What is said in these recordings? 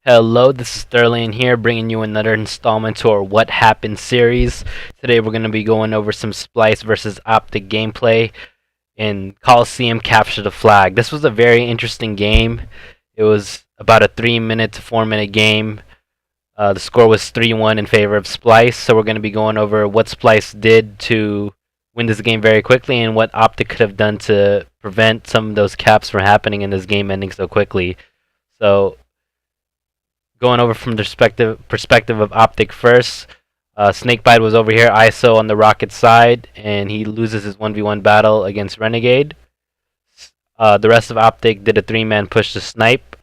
Hello, this is Sterling here, bringing you another installment to our What Happened series. Today we're going to be going over some Splyce versus Optic gameplay in Coliseum Capture the Flag. This was a very interesting game. It was about a 3-minute to 4-minute game. The score was 3-1 in favor of Splyce, so we're going to be going over what Splyce did to win this game very quickly and what Optic could have done to prevent some of those caps from happening in this game ending so quickly. So going over from the perspective of Optic first. Snakebite was over here, ISO on the Rocket side, and he loses his 1v1 battle against Renegade. The rest of Optic did a 3-man push to snipe.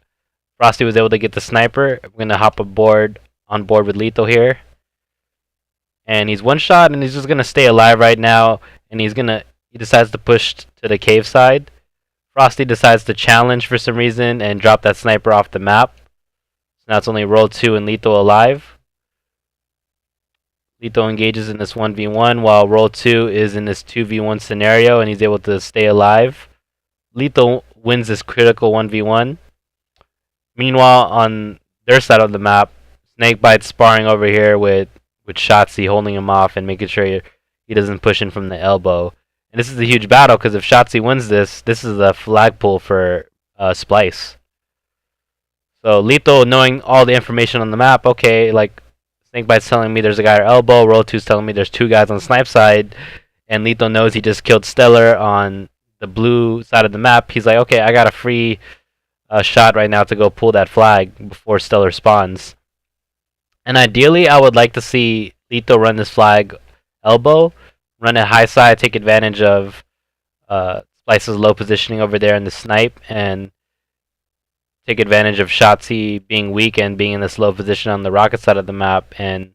Frosty was able to get the sniper. I'm going to hop on board with Lethal here. And he's one shot, and he's just going to stay alive right now, and he decides to push to the cave side. Frosty decides to challenge for some reason and drop that sniper off the map. Now it's only roll 2 and Lethal alive. Lethal engages in this 1v1 while roll 2 is in this 2v1 scenario and he's able to stay alive. Lethal wins this critical 1v1. Meanwhile, on their side of the map, Snakebite's sparring over here with Shotzi, holding him off and making sure he doesn't push in from the elbow. And this is a huge battle because if Shotzi wins this is a flag pull for Splyce. So Lethal, knowing all the information on the map, okay, like Snakebite's telling me there's a guy at elbow, roll 2's telling me there's 2 guys on the snipe side, and Lethal knows he just killed Stellar on the blue side of the map. He's like, okay, I got a free shot right now to go pull that flag before Stellar spawns. And ideally, I would like to see Lethal run this flag elbow, run it high side, take advantage of Splyce's low positioning over there in the snipe, and take advantage of Shotzi being weak and being in this low position on the Rocket side of the map. And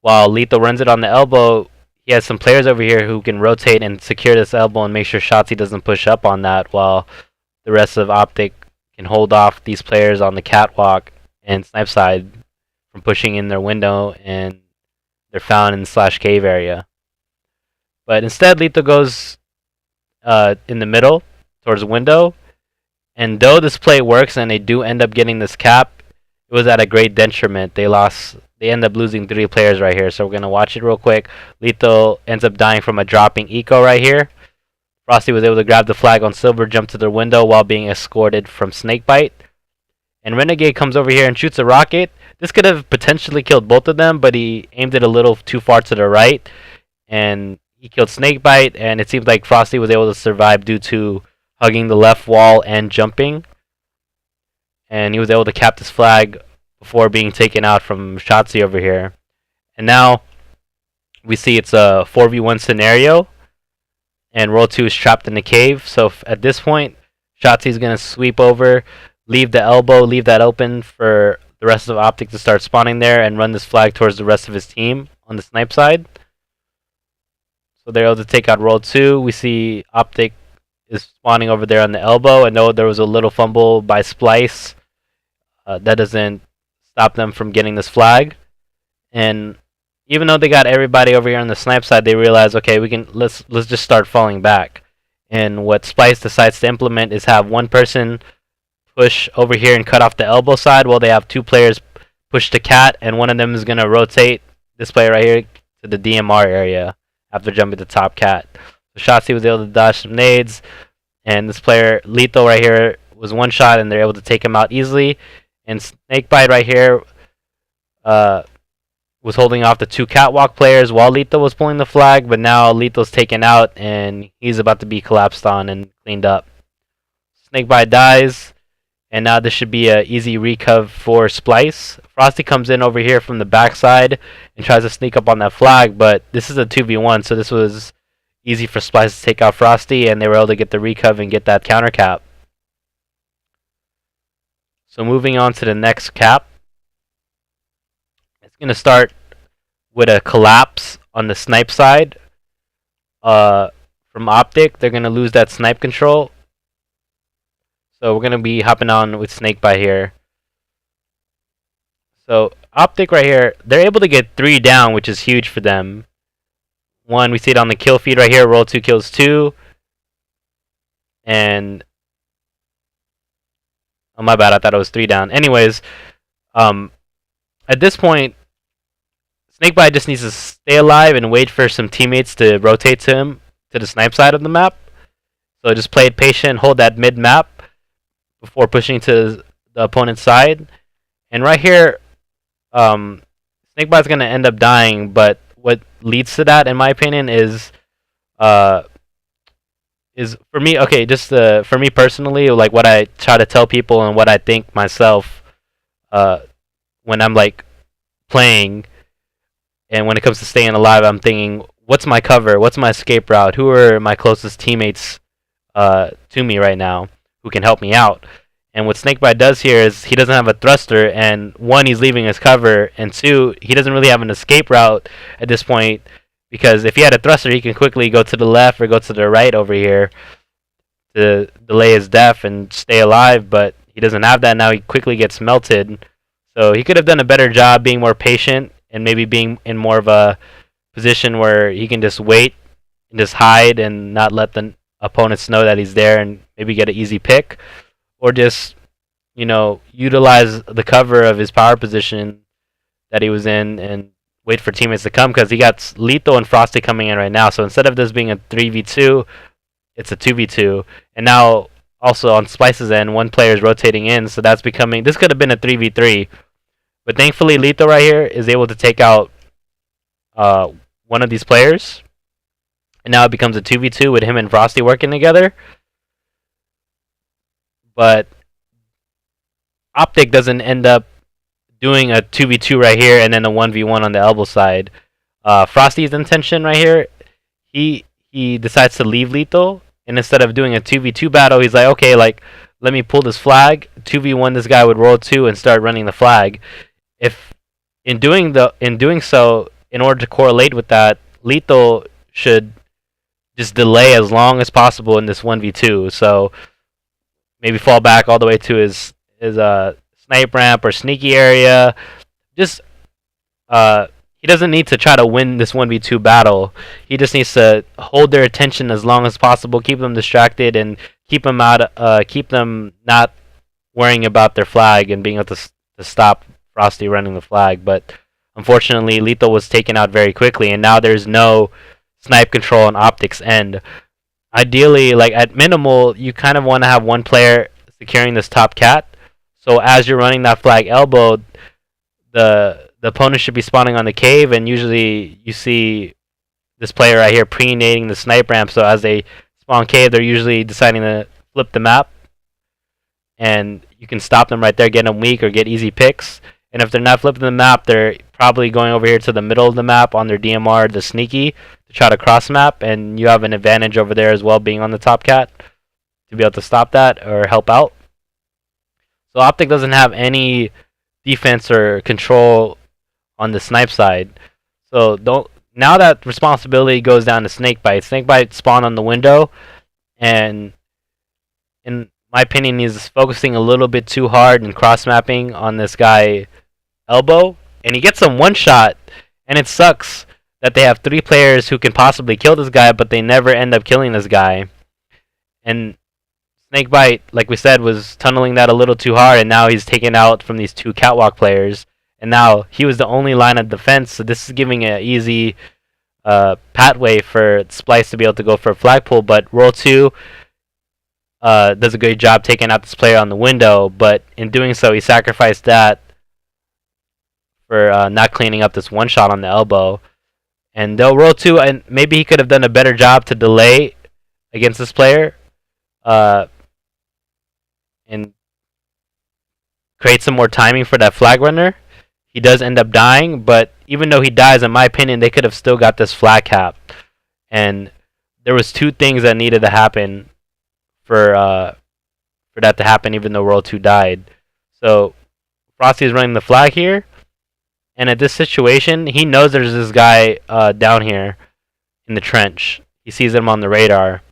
while Lethal runs it on the elbow, he has some players over here who can rotate and secure this elbow and make sure Shotzi doesn't push up on that, while the rest of Optic can hold off these players on the catwalk and snipe side from pushing in their window and their fountain / cave area. But instead, Lethal goes in the middle towards the window. And though this play works and they do end up getting this cap, it was at a great detriment. They end up losing 3 players right here. So we're going to watch it real quick. Lethal ends up dying from a dropping eco right here. Frosty was able to grab the flag on Silver, jump to their window while being escorted from Snakebite. And Renegade comes over here and shoots a rocket. This could have potentially killed both of them, but he aimed it a little too far to the right. And he killed Snakebite, and it seems like Frosty was able to survive due to hugging the left wall and jumping. And he was able to cap this flag before being taken out from Shotzi over here. And now we see it's a 4v1 scenario. And roll 2 is trapped in the cave. So at this point, Shotzi's going to sweep over, leave the elbow, leave that open for the rest of Optic to start spawning there and run this flag towards the rest of his team on the snipe side. So they're able to take out roll 2. We see Optic is spawning over there on the elbow, and though there was a little fumble by Splyce, that doesn't stop them from getting this flag. And even though they got everybody over here on the snipe side, they realize, okay, let's just start falling back. And what Splyce decides to implement is have one person push over here and cut off the elbow side while they have 2 players push the cat, and one of them is going to rotate this player right here to the DMR area after jumping the top cat. Shotzi was able to dodge some nades, and this player, Lethal right here, was one shot, and they're able to take him out easily. And Snakebite right here was holding off the 2 catwalk players while Lethal was pulling the flag, but now Lethal's taken out, and he's about to be collapsed on and cleaned up. Snakebite dies, and now this should be an easy recuv for Splyce. Frosty comes in over here from the backside and tries to sneak up on that flag, but this is a 2v1, so this was easy for Splyce to take out Frosty, and they were able to get the recuv and get that counter cap. So moving on to the next cap. It's going to start with a collapse on the snipe side from Optic. They're going to lose that snipe control. So we're going to be hopping on with Snakebite here. So Optic right here, they're able to get 3 down, which is huge for them. 1, we see it on the kill feed right here. Roll 2 kills 2. And Oh, my bad. I thought it was 3 down. Anyways, at this point, Snakebite just needs to stay alive and wait for some teammates to rotate to him to the snipe side of the map. So just play it patient, hold that mid map before pushing to the opponent's side. And right here, Snakebite's gonna end up dying. But what leads to that, in my opinion, is for me. Okay, just for me personally, like what I try to tell people and what I think myself, when I'm like playing. And when it comes to staying alive, I'm thinking, what's my cover? What's my escape route? Who are my closest teammates to me right now who can help me out? And what Snakebite does here is he doesn't have a thruster, and 1, he's leaving his cover, and 2, he doesn't really have an escape route at this point, because if he had a thruster, he can quickly go to the left or go to the right over here to delay his death and stay alive, but he doesn't have that now. He quickly gets melted. So he could have done a better job being more patient and maybe being in more of a position where he can just wait and just hide and not let the opponents know that he's there and maybe get an easy pick, or just, you know, utilize the cover of his power position that he was in and wait for teammates to come, because he got Lethal and Frosty coming in right now. So instead of this being a 3v2, it's a 2v2. And now also on Splyce's end, 1 player is rotating in, so that's becoming, this could have been a 3v3. But thankfully, Lethal right here is able to take out one of these players. And now it becomes a 2v2 with him and Frosty working together. But Optic doesn't end up doing a 2v2 right here and then a 1v1 on the elbow side. Frosty's intention right here, he decides to leave Lethal. And instead of doing a 2v2 battle, he's like, okay, like, let me pull this flag. 2v1 this guy with roll 2 and start running the flag. If in doing so, in order to correlate with that, Lethal should just delay as long as possible in this 1v2. So maybe fall back all the way to his snipe ramp or sneaky area. Just he doesn't need to try to win this 1v2 battle. He just needs to hold their attention as long as possible, keep them distracted, and keep them not worrying about their flag and being able to stop Frosty running the flag. But unfortunately, Lethal was taken out very quickly, and now there's no snipe control on Optic's end. Ideally, like at minimal, you kind of want to have 1 player securing this top cat. So as you're running that flag elbow, the opponent should be spawning on the cave, and usually you see this player right here pre-nating the snipe ramp. So as they spawn cave, they're usually deciding to flip the map, and you can stop them right there, get them weak or get easy picks. And if they're not flipping the map, they're probably going over here to the middle of the map on their DMR, the sneaky, to try to cross map, and you have an advantage over there as well, being on the top cat, to be able to stop that or help out. So Optic doesn't have any defense or control on the snipe side. So now that responsibility goes down to Snakebite. Snakebite spawned on the window, and in my opinion, he's focusing a little bit too hard and cross mapping on this guy elbow, and he gets him 1 shot, and it sucks that they have 3 players who can possibly kill this guy, but they never end up killing this guy. And Snakebite, like we said, was tunneling that a little too hard, and now he's taken out from these 2 catwalk players. And now he was the only line of defense, so this is giving an easy pathway for Splyce to be able to go for a flag pull. But roll 2 does a great job taking out this player on the window, but in doing so, he sacrificed that for not cleaning up this 1 shot on the elbow. And they'll roll 2, and maybe he could have done a better job to delay against this player and create some more timing for that flag runner. He does end up dying, but even though he dies, in my opinion, they could have still got this flag cap. And there was 2 things that needed to happen for that to happen, even though roll 2 died. So Frosty is running the flag here, and at this situation, he knows there's this guy down here in the trench. He sees him on the radar.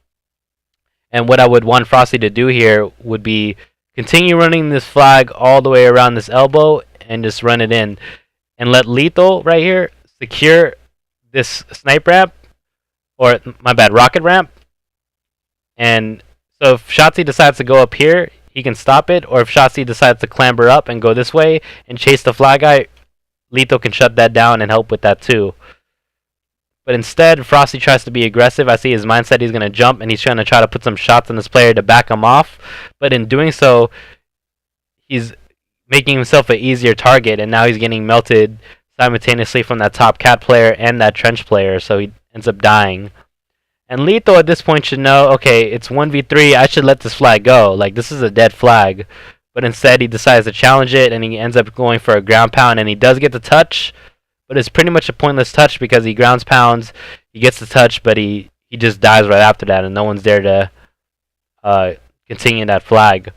And what I would want Frosty to do here would be continue running this flag all the way around this elbow and just run it in. And let Lethal right here secure this snipe ramp, or my bad, rocket ramp. And so if Shotzi decides to go up here, he can stop it, or if Shotzi decides to clamber up and go this way and chase the flag guy, Lito can shut that down and help with that too. But instead, Frosty tries to be aggressive. I see his mindset. He's going to jump, and he's trying to put some shots on this player to back him off. But in doing so, he's making himself an easier target, and now he's getting melted simultaneously from that top cat player and that trench player, so he ends up dying. And Lito at this point should know, okay, it's 1v3, I should let this flag go. Like, this is a dead flag. But instead, he decides to challenge it, and he ends up going for a ground pound, and he does get the touch. But it's pretty much a pointless touch because he grounds pounds, he gets the touch, but he just dies right after that, and no one's there to continue that flag.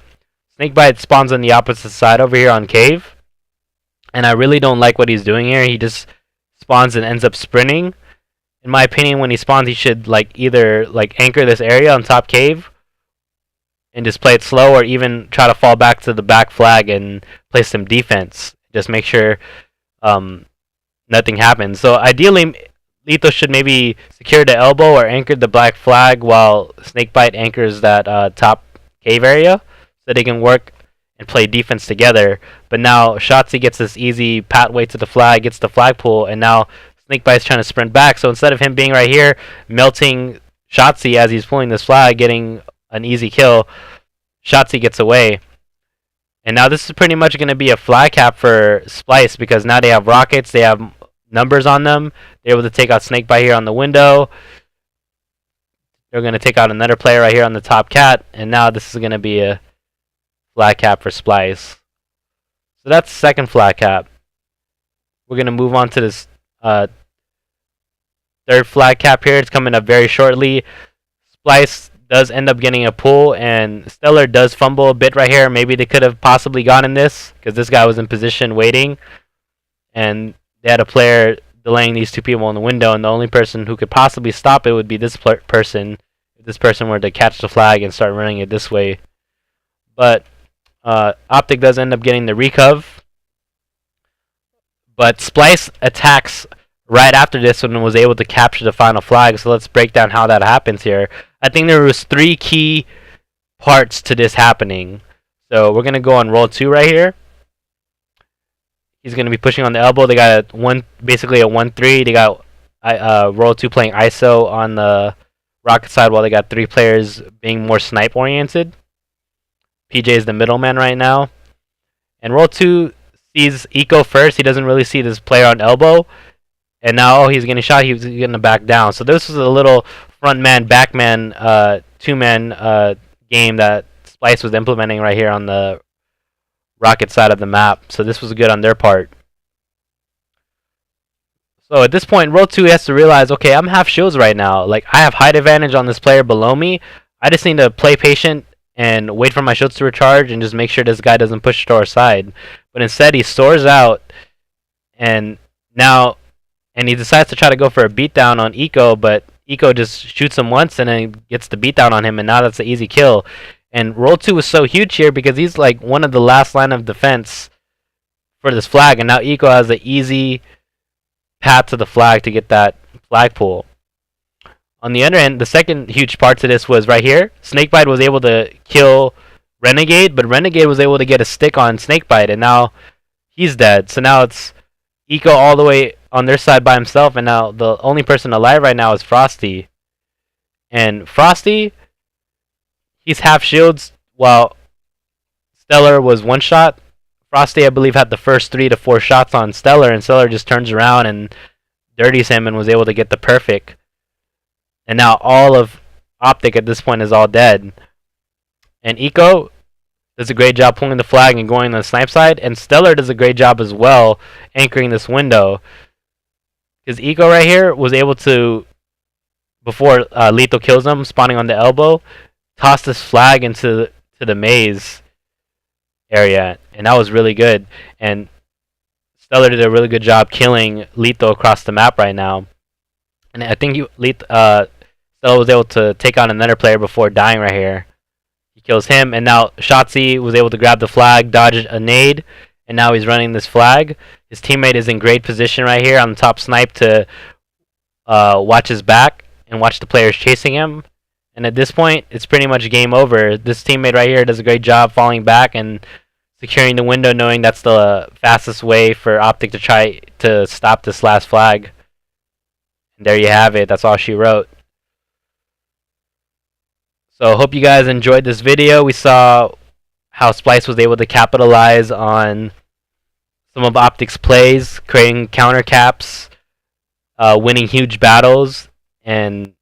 Snakebite spawns on the opposite side over here on Cave, and I really don't like what he's doing here. He just spawns and ends up sprinting. In my opinion, when he spawns, he should either anchor this area on top Cave and just play it slow, or even try to fall back to the back flag and play some defense. Just make sure nothing happens. So ideally, Lito should maybe secure the elbow or anchor the black flag while Snakebite anchors that top Cave area, so they can work and play defense together. But now Shotzi gets this easy pathway to the flag, gets the flagpole, and now Snakebite's trying to sprint back. So instead of him being right here, melting Shotzi as he's pulling this flag, getting an easy kill, Shotzi gets away. And now this is pretty much going to be a flag cap for Splyce, because now they have rockets, they have numbers on them. They're able to take out Snakebite here on the window. They're going to take out another player right here on the top cat, and now this is going to be a flag cap for Splyce. So that's second flag cap. We're going to move on to this third flag cap here. It's coming up very shortly. Splyce does end up getting a pull, and Stellar does fumble a bit right here. Maybe they could have possibly gotten this, because this guy was in position waiting, and they had a player delaying these two people in the window, and the only person who could possibly stop it would be this person, if this person were to catch the flag and start running it this way. But Optic does end up getting the recov, but Splyce attacks right after this and was able to capture the final flag. So let's break down how that happens here. I think there was 3 key parts to this happening. So we're going to go on roll 2 right here. He's going to be pushing on the elbow. They got basically a 1-3. They got roll 2 playing ISO on the Rocket side, while they got 3 players being more snipe oriented. PJ is the middleman right now. And roll 2 sees Eco first. He doesn't really see this player on elbow. And now, he's getting shot. He's getting to back down. So this was a little front man, back man, 2-man game that Splyce was implementing right here on the Rocket side of the map. So this was good on their part. So at this point, roll 2 has to realize, okay, I'm half shields right now. Like, I have height advantage on this player below me. I just need to play patient and wait for my shields to recharge and just make sure this guy doesn't push to our side. But instead, he soars out, and he decides to try to go for a beatdown on Eco, but Eco just shoots him once and then gets the beatdown on him, and now that's an easy kill. And roll 2 was so huge here because he's like one of the last line of defense for this flag, and now Eco has an easy path to the flag to get that flagpole. On the other end, the second huge part to this was right here. Snakebite was able to kill Renegade, but Renegade was able to get a stick on Snakebite, and now he's dead. So now it's Eco all the way on their side by himself, and now the only person alive right now is Frosty. And Frosty, he's half shields, while Stellar was 1 shot. Frosty, I believe, had the first 3 to 4 shots on Stellar, and Stellar just turns around and dirties him and was able to get the perfect. And now all of Optic at this point is all dead. And Eco does a great job pulling the flag and going on the snipe side, and Stellar does a great job as well anchoring this window. Because Eco right here was able to, before Lethal kills him, spawning on the elbow, toss this flag into the maze area, and that was really good. And Stellar did a really good job killing Lethal across the map right now. And I think Stellar was able to take on another player before dying right here. He kills him, and now Shotzi was able to grab the flag, dodge a nade, and now he's running this flag. His teammate is in great position right here on the top snipe to watch his back and watch the players chasing him. And at this point, it's pretty much game over. This teammate right here does a great job falling back and securing the window, knowing that's the fastest way for Optic to try to stop this last flag. And there you have it. That's all she wrote. So I hope you guys enjoyed this video. We saw how Splyce was able to capitalize on some of Optic's plays, creating counter caps, winning huge battles, and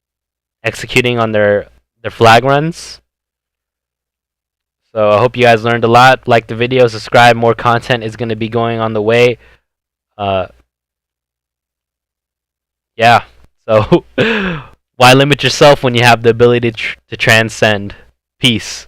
executing on their flag runs. So I hope you guys learned a lot. Like the video, subscribe. More content is going to be going on the way. Yeah. So why limit yourself when you have the ability to transcend? Peace.